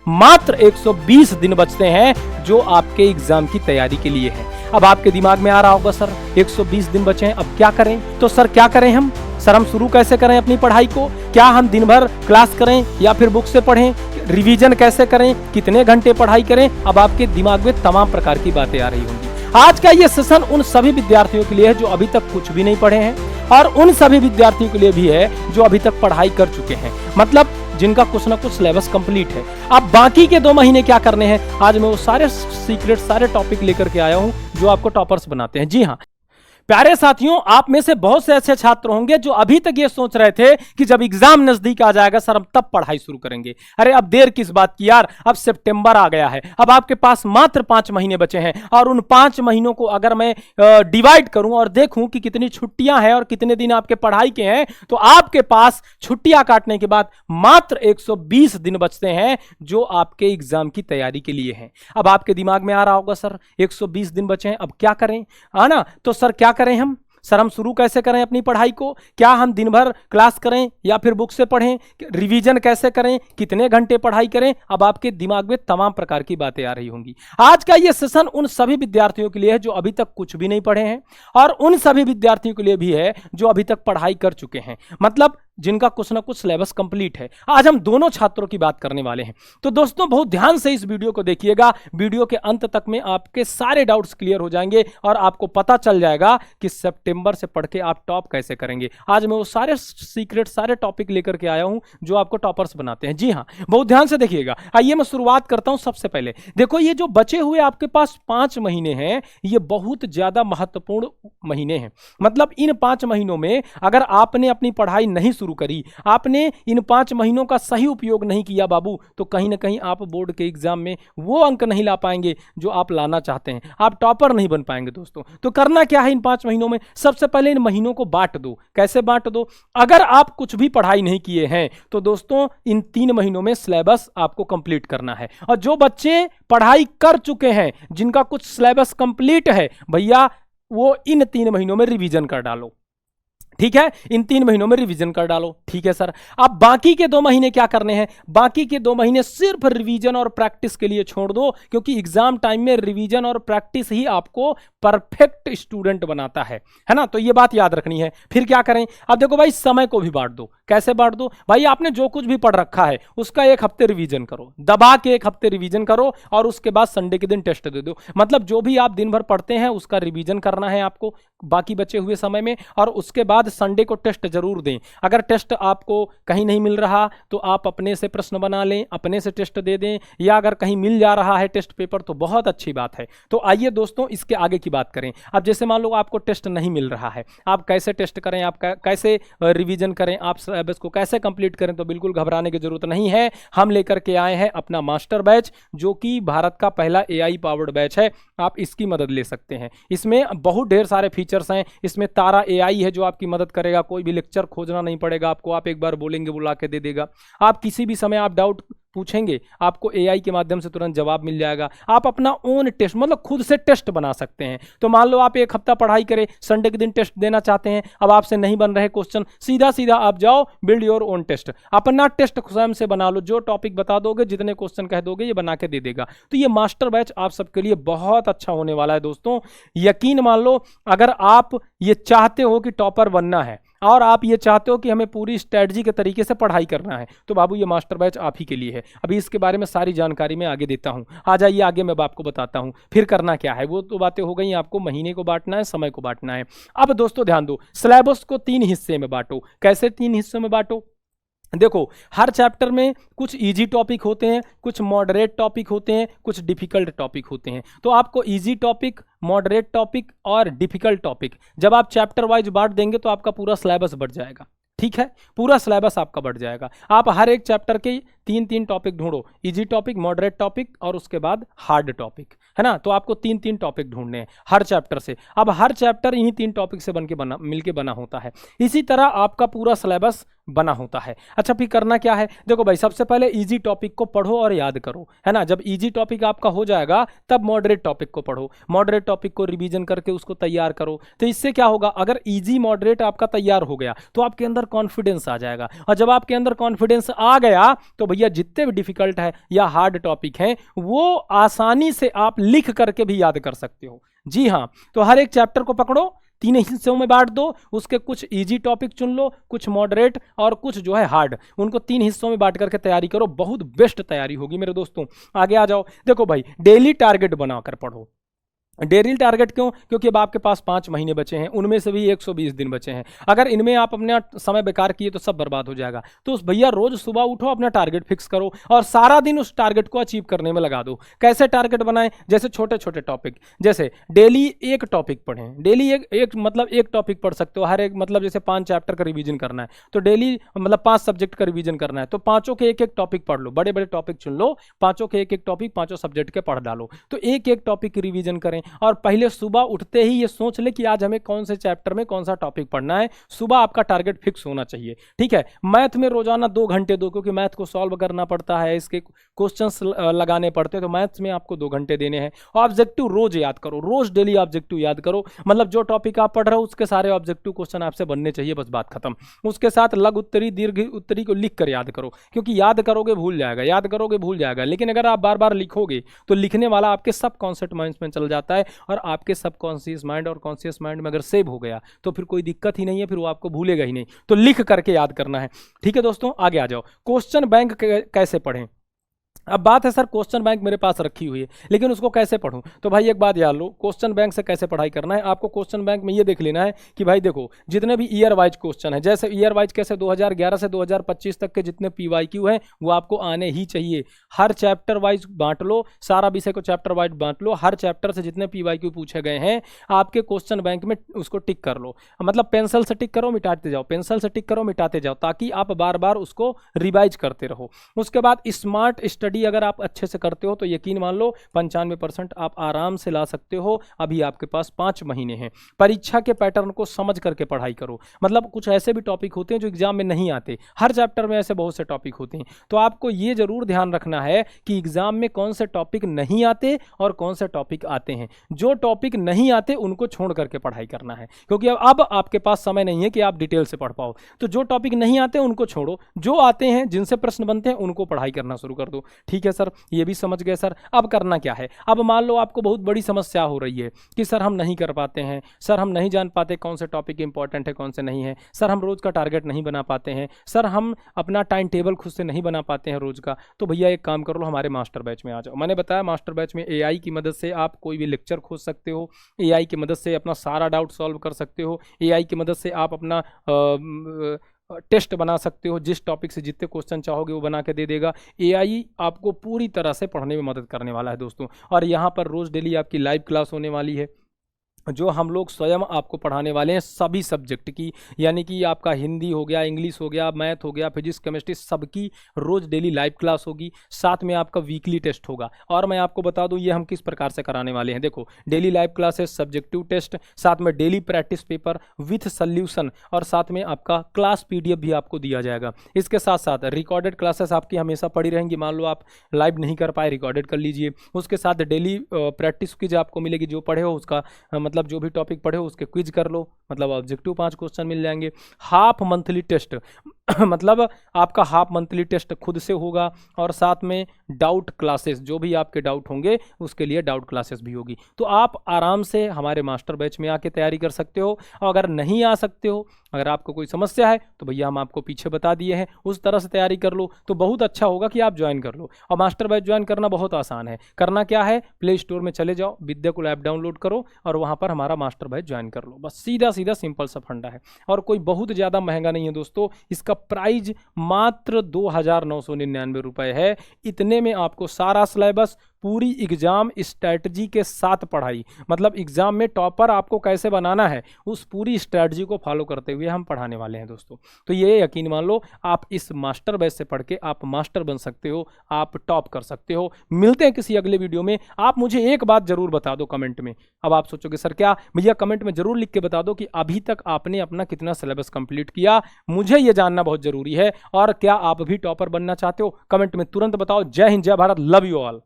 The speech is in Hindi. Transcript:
मात्र 120 दिन बचते हैं जो आपके एग्जाम की तैयारी के लिए है। अब आपके दिमाग में आ रहा होगा सर 120 दिन बचे हैं, अब क्या करें? तो सर क्या करें हम? सर हम शुरू कैसे करें अपनी पढ़ाई को? क्या हम दिन भर क्लास करें या फिर बुक से पढ़ें? रिवीजन कैसे करें? कितने घंटे पढ़ाई करें? अब आपके दिमाग में तमाम प्रकार की बातें आ रही होंगी। आज का ये सेशन उन सभी विद्यार्थियों के लिए है जो अभी तक कुछ भी नहीं पढ़े हैं और उन सभी विद्यार्थियों के लिए भी है जो अभी तक पढ़ाई कर चुके हैं, मतलब जिनका कुछ ना कुछ सिलेबस कंप्लीट है। अब बाकी के 2 महीने क्या करने हैं, आज मैं वो सारे सीक्रेट, सारे टॉपिक लेकर के आया हूं जो आपको टॉपर्स बनाते हैं। जी हाँ प्यारे साथियों, आप में से बहुत से ऐसे छात्र होंगे जो अभी तक ये सोच रहे थे कि जब एग्जाम नजदीक आ जाएगा सर हम तब पढ़ाई शुरू करेंगे। अरे अब देर किस बात की यार, अब सितंबर आ गया है, अब आपके पास मात्र 5 महीने बचे हैं और उन 5 महीनों को अगर मैं डिवाइड करूं और देखूं कि कितनी छुट्टियां हैं और कितने दिन आपके पढ़ाई के हैं, तो आपके पास छुट्टियां काटने के बाद मात्र 120 दिन बचते हैं जो आपके एग्जाम की तैयारी के लिए हैं। अब आपके दिमाग में आ रहा होगा सर 120 दिन बचे हैं, अब क्या करें? है ना? तो सर क्या करें हम? सर हम शुरू कैसे करें अपनी पढ़ाई को? क्या हम दिन भर क्लास करें या फिर बुक से पढ़ें? रिवीजन कैसे करें? कितने घंटे पढ़ाई करें? अब आपके दिमाग में तमाम प्रकार की बातें आ रही होंगी। आज का ये सेशन उन सभी विद्यार्थियों के लिए है जो अभी तक कुछ भी नहीं पढ़े हैं और उन सभी विद्यार्थियों के लिए भी है जो अभी तक पढ़ाई कर चुके हैं, मतलब जिनका कुछ ना कुछ सिलेबस कंप्लीट है। आज हम दोनों छात्रों की बात करने वाले हैं। तो दोस्तों बहुत ध्यान से इस वीडियो को देखिएगा, वीडियो के अंत तक में आपके सारे डाउट्स क्लियर हो जाएंगे और आपको पता चल जाएगा कि सितंबर से पढ़ के आप टॉप कैसे करेंगे। आज मैं वो सारे सीक्रेट, सारे टॉपिक लेकर के आया हूं जो आपको टॉपर्स बनाते हैं। जी हाँ बहुत ध्यान से देखिएगा। आइए मैं शुरुआत करता हूं। सबसे पहले देखो, ये जो बचे हुए आपके पास 5 महीने हैं, ये बहुत ज्यादा महत्वपूर्ण महीने हैं। मतलब इन 5 महीनों में अगर आपने अपनी पढ़ाई नहीं शुरू करी, आपने इन 5 महीनों का सही उपयोग नहीं किया बाबू, तो कहीं ना कहीं आप बोर्ड के एग्जाम में वो अंक नहीं ला पाएंगे जो आप लाना चाहते हैं, आप टॉपर नहीं बन पाएंगे दोस्तों। तो करना क्या है इन 5 महीनों में? सबसे पहले इन महीनों को बांट दो। कैसे बांट दो? अगर आप कुछ भी पढ़ाई नहीं किए हैं तो दोस्तों इन 3 महीनों में सिलेबस आपको कंप्लीट करना है। और जो बच्चे पढ़ाई कर चुके हैं, जिनका कुछ सिलेबस कंप्लीट है, भैया वो इन 3 महीनों में रिवीजन कर डालो। ठीक है, इन 3 महीनों में रिवीजन कर डालो। ठीक है सर। अब बाकी के 2 महीने क्या करने हैं? बाकी के 2 महीने सिर्फ रिवीजन और प्रैक्टिस के लिए छोड़ दो, क्योंकि एग्जाम टाइम में रिवीजन और प्रैक्टिस ही आपको परफेक्ट स्टूडेंट बनाता है ना? तो ये बात याद रखनी है। फिर क्या करें? अब देखो भाई, समय को भी बांट दो। कैसे बांट दो? भाई आपने जो कुछ भी पढ़ रखा है उसका 1 हफ्ते रिवीजन करो, दबा के 1 हफ्ते रिवीजन करो और उसके बाद संडे के दिन टेस्ट दे दो। मतलब जो भी आप दिन भर पढ़ते हैं उसका रिवीजन करना है आपको बाकी बचे हुए समय में, और उसके बाद संडे को टेस्ट जरूर दें। अगर टेस्ट आपको कहीं नहीं मिल रहा तो आप अपने से प्रश्न बना लें, अपने से टेस्ट दे दें, या अगर कहीं मिल जा रहा है टेस्ट पेपर तो बहुत अच्छी बात है। तो आइए दोस्तों इसके आगे की बात करें। अब जैसे मान लो आपको टेस्ट नहीं मिल रहा है, आप कैसे टेस्ट करें, आप कैसे रिवीजन करें, आप सिलेबस को कैसे कंप्लीट करें? तो बिल्कुल घबराने की जरूरत नहीं है। हम लेकर के आए हैं अपना मास्टर बैच, जो कि भारत का पहला AI पावर्ड बैच है। आप इसकी मदद ले सकते हैं। इसमें बहुत ढेर सारे फीचर्स हैं। इसमें तारा AI है जो आपकी मदद करेगा, कोई भी लेक्चर खोजना नहीं पड़ेगा आपको, आप एक बार बोलेंगे बुला के दे देगा। आप किसी भी समय आप डाउट पूछेंगे, आपको AI के माध्यम से तुरंत जवाब मिल जाएगा। आप अपना ओन टेस्ट, मतलब खुद से टेस्ट बना सकते हैं। तो मान लो आप 1 हफ्ता पढ़ाई करें, संडे के दिन टेस्ट देना चाहते हैं, अब आपसे नहीं बन रहे क्वेश्चन, सीधा सीधा आप जाओ बिल्ड योर ओन टेस्ट, अपना टेस्ट स्वयं से बना लो। जो टॉपिक बता दोगे, जितने क्वेश्चन कह दोगे, ये बना के दे देगा। तो ये मास्टर बैच आप सबके लिए बहुत अच्छा होने वाला है दोस्तों। यकीन मान लो, अगर आप ये चाहते हो कि टॉपर बनना है और आप ये चाहते हो कि हमें पूरी स्ट्रेटजी के तरीके से पढ़ाई करना है, तो बाबू ये मास्टर बैच आप ही के लिए है। अभी इसके बारे में सारी जानकारी मैं आगे देता हूं। आ जाइए आगे, मैं आपको बताता हूं फिर करना क्या है। वो तो बातें हो गई, आपको महीने को बांटना है, समय को बांटना है। अब दोस्तों ध्यान दो, सिलेबस को 3 हिस्से में बांटो। कैसे 3 हिस्सों में बांटो? देखो, हर चैप्टर में कुछ इजी टॉपिक होते हैं, कुछ मॉडरेट टॉपिक होते हैं, कुछ डिफिकल्ट टॉपिक होते हैं। तो आपको इजी टॉपिक, मॉडरेट टॉपिक और डिफिकल्ट टॉपिक जब आप चैप्टर वाइज बांट देंगे तो आपका पूरा सिलेबस बढ़ जाएगा। ठीक है, पूरा सिलेबस आपका बढ़ जाएगा। आप हर एक चैप्टर के 3-3 टॉपिक ढूंढो, इजी टॉपिक, मॉडरेट टॉपिक और उसके बाद हार्ड टॉपिक, है ना? तो आपको 3-3 टॉपिक ढूंढने हैं हर चैप्टर से। अब हर चैप्टर इन्हीं 3 टॉपिक से मिलके बना होता है। इसी तरह आपका पूरा सिलेबस बना होता है। अच्छा, फिर करना क्या है, देखो भाई, सबसे पहले इजी टॉपिक को पढ़ो और याद करो, है ना। जब इजी टॉपिक आपका हो जाएगा तब मॉडरेट टॉपिक को पढ़ो, मॉडरेट टॉपिक को रिवीजन करके उसको तैयार करो। तो इससे क्या होगा, अगर इजी मॉडरेट आपका तैयार हो गया तो आपके अंदर कॉन्फिडेंस आ जाएगा, और जब आपके अंदर कॉन्फिडेंस आ गया तो भैया जितने भी डिफिकल्ट है या हार्ड टॉपिक हैं वो आसानी से आप लिख करके भी याद कर सकते हो। जी हाँ, तो हर एक चैप्टर को पकड़ो, 3 हिस्सों में बांट दो, उसके कुछ इजी टॉपिक चुन लो, कुछ मॉडरेट और कुछ जो है हार्ड, उनको 3 हिस्सों में बांट करके तैयारी करो, बहुत बेस्ट तैयारी होगी मेरे दोस्तों। आगे आ जाओ, देखो भाई, डेली टारगेट बनाकर पढ़ो। डेली टारगेट क्यों, क्योंकि अब आपके पास 5 महीने बचे हैं, उनमें से भी 120 दिन बचे हैं। अगर इनमें आप अपना समय बेकार किए तो सब बर्बाद हो जाएगा। तो भैया रोज सुबह उठो, अपना टारगेट फिक्स करो और सारा दिन उस टारगेट को अचीव करने में लगा दो। कैसे टारगेट बनाएं, जैसे छोटे छोटे टॉपिक, जैसे डेली एक टॉपिक पढ़ें, डेली एक टॉपिक पढ़ सकते हो, हर एक मतलब जैसे 5 चैप्टर का रिवीजन करना है तो डेली मतलब 5 सब्जेक्ट का रिवीजन करना है तो पांचों के एक टॉपिक पढ़ लो, बड़े बड़े टॉपिक चुन लो, पांचों के एक टॉपिक पांचों सब्जेक्ट के पढ़ डालो, तो एक टॉपिक की रिवीजन करें। और पहले सुबह उठते ही ये सोच ले कि आज हमें कौन से चैप्टर में कौन सा टॉपिक पढ़ना है, सुबह आपका टारगेट फिक्स होना चाहिए, ठीक है। मैथ में रोजाना 2 घंटे दो, क्योंकि मैथ को सॉल्व करना पड़ता है, इसके क्वेश्चंस लगाने पड़ते हैं, तो मैथ्स में आपको 2 घंटे देने हैं। ऑब्जेक्टिव रोज याद करो, रोज डेली ऑब्जेक्टिव याद करो, मतलब जो टॉपिक आप पढ़ रहे हो उसके सारे ऑब्जेक्टिव क्वेश्चन आपसे बनने चाहिए, बस बात खत्म। उसके साथ लघु उत्तरी दीर्घ उत्तरी को लिख कर याद करो, क्योंकि याद करोगे भूल जाएगा, याद करोगे भूल जाएगा, लेकिन अगर आप बार बार लिखोगे तो लिखने वाला आपके सब कॉन्सेप्ट माइंड में चल जाता है, और आपके सब कॉन्शियस माइंड और कॉन्शियस माइंड में अगर सेव हो गया तो फिर कोई दिक्कत ही नहीं है, फिर वो आपको भूलेगा ही नहीं। तो लिख करके याद करना है, ठीक है दोस्तों। आगे आ जाओ, क्वेश्चन बैंक कैसे पढ़ें। अब बात है सर क्वेश्चन बैंक मेरे पास रखी हुई है लेकिन उसको कैसे पढूं, तो भाई एक बात याद लो, क्वेश्चन बैंक से कैसे पढ़ाई करना है आपको। क्वेश्चन बैंक में ये देख लेना है कि भाई देखो जितने भी ईयर वाइज क्वेश्चन है, जैसे ईयर वाइज कैसे 2011 से 2025 तक के जितने PYQ हैं वो आपको आने ही चाहिए। हर चैप्टर वाइज बांट लो, सारा विषय को चैप्टर वाइज बांट लो, हर चैप्टर से जितने PYQ पूछे गए हैं आपके क्वेश्चन बैंक में उसको टिक कर लो, मतलब पेंसिल से टिक करो मिटाते जाओ, पेंसिल से टिक करो मिटाते जाओ, ताकि आप बार बार उसको रिवाइज करते रहो। उसके बाद स्मार्ट स्टडी अगर आप अच्छे से करते हो तो यकीन मान लो 95% आप आराम से ला सकते हो। अभी आपके पास 5 महीने हैं। परीक्षा के पैटर्न को समझ करके पढ़ाई करो, मतलब कुछ ऐसे भी टॉपिक होते हैं जो एग्जाम में नहीं आते, हर चैप्टर में ऐसे बहुत से टॉपिक होते हैं, तो आपको ये जरूर ध्यान रखना है कि एग्जाम में कौन से टॉपिक नहीं आते और कौन से टॉपिक आते हैं। जो टॉपिक नहीं आते उनको छोड़ करके पढ़ाई करना है, क्योंकि अब आपके पास समय नहीं है कि आप डिटेल से पढ़ पाओ। तो जो टॉपिक नहीं आते उनको छोड़ो, जो आते हैं जिनसे प्रश्न बनते हैं उनको पढ़ाई करना शुरू कर दो, ठीक है सर। ये भी समझ गए सर। अब करना क्या है, अब मान लो आपको बहुत बड़ी समस्या हो रही है कि सर हम नहीं कर पाते हैं, सर हम नहीं जान पाते कौन से टॉपिक इंपॉर्टेंट है कौन से नहीं है, सर हम रोज का टारगेट नहीं बना पाते हैं, सर हम अपना टाइम टेबल खुद से नहीं बना पाते हैं रोज का। तो भैया एक काम कर लो, हमारे मास्टर बैच में आ जाओ। मैंने बताया मास्टर बैच में AI की मदद से आप कोई भी लेक्चर खोज सकते हो, AI की मदद से अपना सारा डाउट सॉल्व कर सकते हो, AI की मदद से आप अपना टेस्ट बना सकते हो, जिस टॉपिक से जितने क्वेश्चन चाहोगे वो बना के दे देगा। AI आपको पूरी तरह से पढ़ने में मदद करने वाला है दोस्तों। और यहाँ पर रोज डेली आपकी लाइव क्लास होने वाली है, जो हम लोग स्वयं आपको पढ़ाने वाले हैं सभी सब्जेक्ट की, यानी कि आपका हिंदी हो गया, इंग्लिश हो गया, मैथ हो गया, फिजिक्स केमिस्ट्री, सबकी रोज डेली लाइव क्लास होगी। साथ में आपका वीकली टेस्ट होगा। और मैं आपको बता दूं ये हम किस प्रकार से कराने वाले हैं। देखो daily live classes, subjective test, साथ में daily practice paper with solution, और साथ में आपका क्लास PDF भी आपको दिया जाएगा। इसके साथ साथ रिकॉर्डेड क्लासेस आपकी हमेशा पड़ी रहेंगी। मान लो आप लाइव नहीं कर पाए, रिकॉर्डेड कर लीजिए। उसके साथ डेली प्रैक्टिस क्विज आपको मिलेगी, जो पढ़े हो उसका मतलब जो भी टॉपिक पढ़े हो उसके क्विज कर लो, मतलब ऑब्जेक्टिव 5 क्वेश्चन मिल जाएंगे। हाफ मंथली टेस्ट मतलब आपका हाफ मंथली टेस्ट खुद से होगा, और साथ में डाउट क्लासेस, जो भी आपके डाउट होंगे उसके लिए डाउट क्लासेस भी होगी। तो आप आराम से हमारे मास्टर बैच में आके तैयारी कर सकते हो। और अगर नहीं आ सकते हो, अगर आपको कोई समस्या है तो भैया हम आपको पीछे बता दिए हैं, उस तरह से तैयारी कर लो तो बहुत अच्छा होगा कि आप ज्वाइन कर लो। और मास्टर बैच ज्वाइन करना बहुत आसान है। करना क्या है, प्ले स्टोर में चले जाओ, विद्याकुल ऐप डाउनलोड करो और वहाँ पर हमारा मास्टर बैच ज्वाइन कर लो। बस सीधा सीधा सिंपल सा फंडा है, और कोई बहुत ज़्यादा महंगा नहीं है दोस्तों। इसका प्राइस मात्र 2,999 रुपये है। इतने में आपको सारा सिलेबस, पूरी एग्जाम स्ट्रैटेजी के साथ पढ़ाई, मतलब एग्जाम में टॉपर आपको कैसे बनाना है उस पूरी स्ट्रैटेजी को फॉलो करते हुए हम पढ़ाने वाले हैं दोस्तों। तो ये यकीन मान लो, आप इस मास्टर बैच से पढ़ के आप मास्टर बन सकते हो, आप टॉप कर सकते हो। मिलते हैं किसी अगले वीडियो में। आप मुझे एक बात जरूर बता दो कमेंट में। अब आप सोचोगे सर क्या, भैया कमेंट में जरूर लिख के बता दो कि अभी तक आपने अपना कितना सिलेबस कंप्लीट किया, मुझे ये जानना बहुत जरूरी है। और क्या आप भी टॉपर बनना चाहते हो, कमेंट में तुरंत बताओ। जय हिंद, जय भारत, लव यू ऑल।